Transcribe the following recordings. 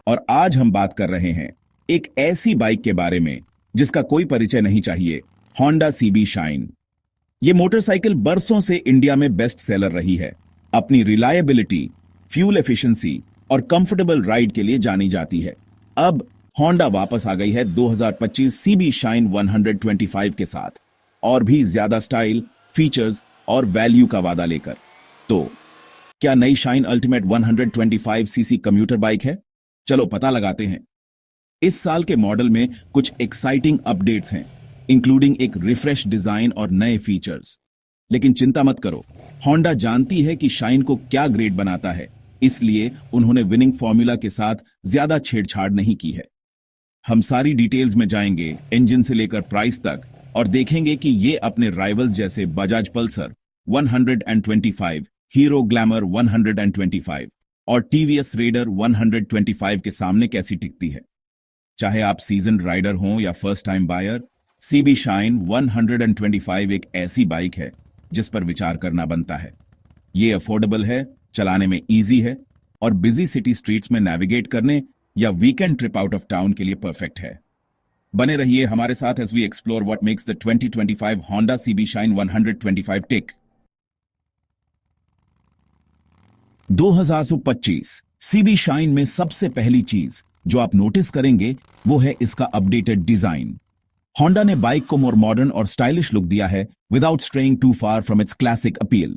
और आज हम बात कर रहे हैं एक ऐसी बाइक के बारे में जिसका कोई परिचय नहीं चाहिए, होंडा सीबी शाइन। ये मोटरसाइकिल बरसों से इंडिया में बेस्ट सेलर रही है। अपनी रिलायबिलिटी, फ्यूल एफिशिएंसी और कंफर्टेबल राइड के लिए जानी जाती है। अब होंडा वापस आ गई है 2025 सीबी शाइन 125 के साथ, और भी ज्यादा स्टाइल, फीचर्स और वैल्यू का वादा लेकर। तो क्या नई shine ultimate 125 CC commuter bike है? चलो पता लगाते हैं। इस साल के मॉडल में कुछ एक्साइटिंग अपडेट्स हैं, इंक्लूडिंग एक रिफ्रेश डिजाइन और नए फीचर्स। लेकिन चिंता मत करो, होंडा जानती है कि शाइन को क्या ग्रेट बनाता है, इसलिए उन्होंने विनिंग फॉर्मूला के साथ ज्यादा छेड़छाड़ नहीं की है। हम सारी डिटेल्स में जाएंगे, इंजन से लेकर प्राइस तक, और देखेंगे कि ये अपने राइवल्स जैसे बजाज पल्सर 125, हीरो ग्लैमर 125 और टीवीएस रेडर 125 के सामने कैसी टिकती है। चाहे आप सीजन राइडर हों या first time buyer, CB Shine 125 एक ऐसी बाइक है जिस पर विचार करना बनता है। ये अफोर्डेबल है, चलाने में इजी है और बिजी सिटी स्ट्रीट्स में नेविगेट करने या weekend trip out of town के लिए परफेक्ट है। बने रहिए हमारे साथ as we explore what makes the 2025 Honda CB Shine 125 tick. 2025 CB Shine में सबसे पहली चीज जो आप नोटिस करेंगे वो है इसका अपडेटेड डिजाइन। होंडा ने बाइक को मोर मॉडर्न और स्टाइलिश लुक दिया है without straying too far from its classic appeal.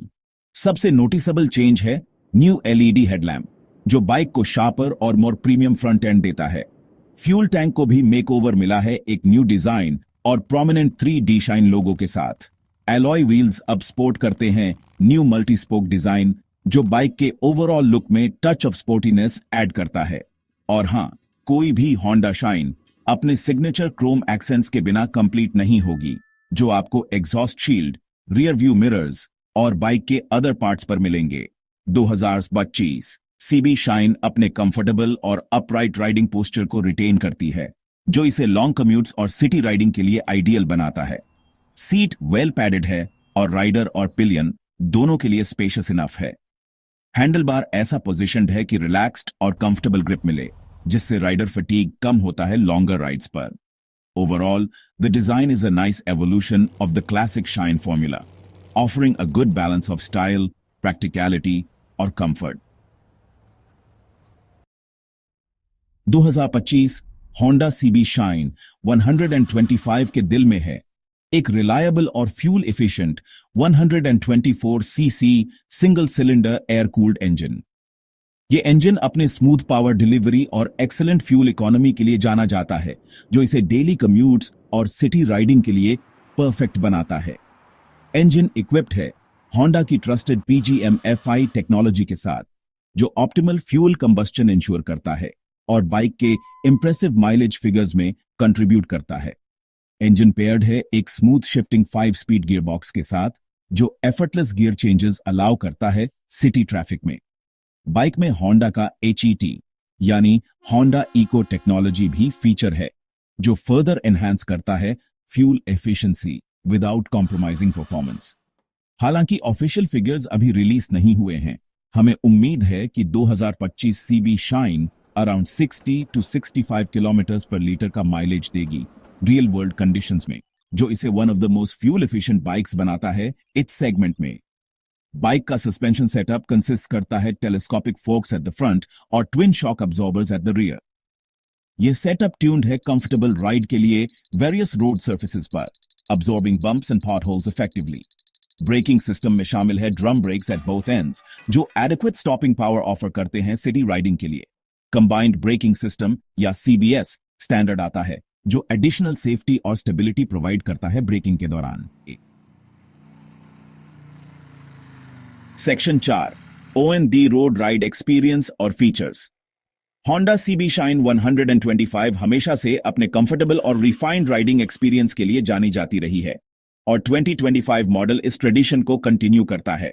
सबसे नोटिसेबल चेंज है न्यू एलईडी हेडलैम्प, जो बाइक को शार्पर और मोर प्रीमियम फ्रंट एंड देता है। फ्यूल टैंक को भी मेकओवर मिला है एक न्यू डिजाइन और प्रोमिनेंट 3D शाइन लोगो के साथ। एलॉय व्हील्स अब सपोर्ट करते हैं न्यू मल्टी स्पोक डिजाइन, जो बाइक के ओवरऑल लुक में टच ऑफ स्पोर्टीनेस ऐड करता है। और हां, कोई भी होंडा शाइन अपने सिग्नेचर क्रोम एक्सेंट्स के बिना कंप्लीट नहीं होगी, जो आपको exhaust shield, rear view mirrors और बाइक के अदर पार्ट्स पर मिलेंगे। 2025 सीबी शाइन अपने कंफर्टेबल और अपराइट राइडिंग पोस्चर को रिटेन करती है, जो इसे लॉन्ग कम्यूट्स और सिटी राइडिंग के लिए आइडियल बनाता है। सीट वेल पैडेड है और राइडर और पिलियन दोनों के लिए स्पेशियस इनफ है। हैंडल बार ऐसा पोजिशन्ड है कि रिलैक्स्ड और कंफर्टेबल ग्रिप मिले, जिससे राइडर फटीग कम होता है लॉन्गर राइड्स पर। Overall, the design is a nice evolution of the classic shine formula, offering a good balance of style, practicality और कंफर्ट। 2025 होंडा सीबी शाइन 125 के दिल में है एक रिलायबल और fuel efficient 124 CC single cylinder air cooled engine. ये engine अपने smooth power delivery और एक्सीलेंट फ्यूल इकोनॉमी के लिए जाना जाता है, जो इसे डेली कम्यूट्स और सिटी राइडिंग के लिए परफेक्ट बनाता है। इंजन इक्विप्ड है होंडा की ट्रस्टेड PGM-FI टेक्नोलॉजी के साथ, जो ऑप्टिमल फ्यूल कंबस्टन इंश्योर करता है और बाइक के इंप्रेसिव माइलेज फिगर्स में कंट्रीब्यूट करता है। इंजन पेयर्ड है एक smooth shifting 5 speed gear box के साथ, जो एफर्टलेस गियर चेंजेस अलाउ करता है सिटी ट्रैफिक में। बाइक में होंडा का HET यानी होंडा इको टेक्नोलॉजी भी फीचर है, जो फर्दर एनहांस करता है fuel efficiency without compromising performance. हालांकि ऑफिशियल फिगर्स अभी रिलीज नहीं हुए हैं, हमें उम्मीद है कि 2025 CB shine around 60 to 65 kilometre पर लीटर का माइलेज देगी रियल वर्ल्ड कंडीशंस में, जो इसे one of the most fuel efficient bikes बनाता है इस सेगमेंट में। बाइक का सस्पेंशन सेटअप कंसिस्ट करता है telescopic forks at the front और twin shock absorbers at the rear. यह सेटअप ट्यून्ड है कंफर्टेबल राइड के लिए वेरियस रोड सर्फेसेस पर, absorbing bumps and potholes effectively. Braking system में शामिल है drum brakes at both ends, जो एडिक्वेट स्टॉपिंग पावर ऑफर करते हैं सिटी राइडिंग के लिए। कंबाइंड ब्रेकिंग सिस्टम या CBS स्टैंडर्ड आता है, जो एडिशनल सेफ्टी और स्टेबिलिटी प्रोवाइड करता है ब्रेकिंग के दौरान। Section 4 OND road ride experience और फीचर्स। होंडा सीबी शाइन 125 हमेशा से अपने कंफर्टेबल और रिफाइंड राइडिंग एक्सपीरियंस के लिए जानी जाती रही है, और 2025 मॉडल इस ट्रेडिशन को कंटिन्यू करता है।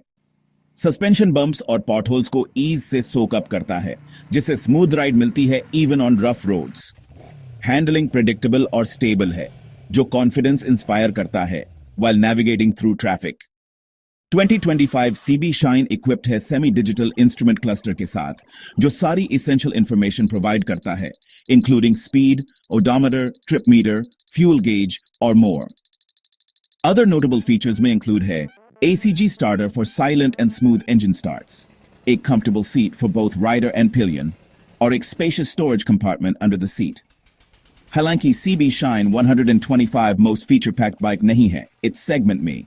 सस्पेंशन बम्प्स और पॉटहोल्स को ईज से सोक अप करता है, जिससे स्मूथ राइड मिलती है even on rough roads. Handling predictable और स्टेबल है, जो कॉन्फिडेंस इंस्पायर करता है while navigating through traffic. 2025 CB Shine equipped है सेमी डिजिटल इंस्ट्रूमेंट क्लस्टर के साथ जो सारी इसेंशियल इंफॉर्मेशन प्रोवाइड करता है, including speed, odometer, trip meter, fuel gauge और मोर। अदर नोटेबल फीचर्स में इंक्लूड है ACG starter for silent and smooth engine starts, a comfortable seat for both rider and pillion, और एक spacious storage compartment under the seat. हालांकि CB Shine 125 most feature packed bike नहीं है, इस segment में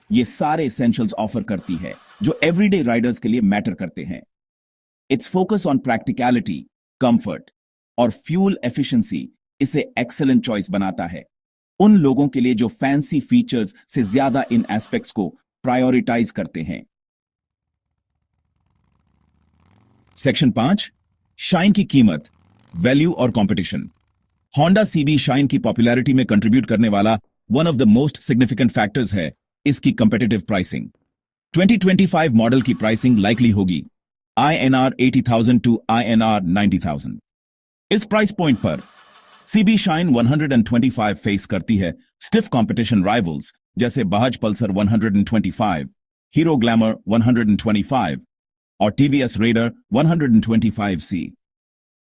ये सारे एसेंशियल्स ऑफर करती है जो एवरीडे राइडर्स के लिए मैटर करते हैं। It's focus on practicality, comfort और फ्यूल एफिशिएंसी इसे एक्सेलेंट चॉइस बनाता है उन लोगों के लिए जो फैंसी फीचर्स से ज्यादा इन एस्पेक्ट्स को प्रायोरिटाइज करते हैं। सेक्शन 5, शाइन की कीमत, वैल्यू और कंपटीशन। होंडा CB शाइन की पॉपुलैरिटी में कंट्रीब्यूट करने वाला one of the most significant factors है इसकी कंपेटिटिव प्राइसिंग। 2025 मॉडल की प्राइसिंग लाइकली होगी INR 80,000 to INR 90,000। इस प्राइस पॉइंट पर CB Shine 125 फेस करती है स्टिफ कंपटीशन राइवल्स जैसे बजाज पल्सर 125, हीरो ग्लैमर 125 और TVS raider 125C।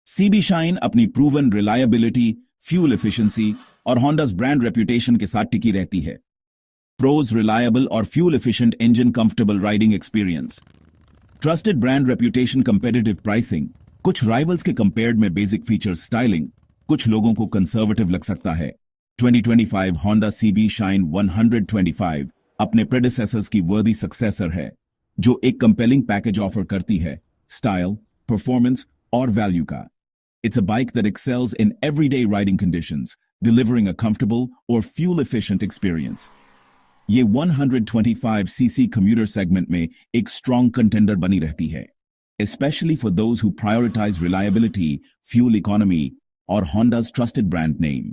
CB Shine अपनी प्रूवन रिलायबिलिटी, फ्यूल एफिशिएंसी और होंडा's ब्रांड रेपुटेशन के साथ टिकी रहती है। Pros reliable और fuel efficient engine comfortable riding experience, trusted brand reputation competitive pricing, कुछ rivals के compared में basic features styling, कुछ लोगों को conservative लग सकता है। 2025 Honda CB Shine 125 अपने predecessors की worthy successor है जो एक compelling package offer करती है style, performance और value का। It's a bike that excels in everyday riding conditions, delivering a comfortable or fuel efficient experience। ये 125cc commuter segment में एक strong contender बनी रहती है, especially for those who prioritize reliability, fuel economy और Honda's trusted brand name।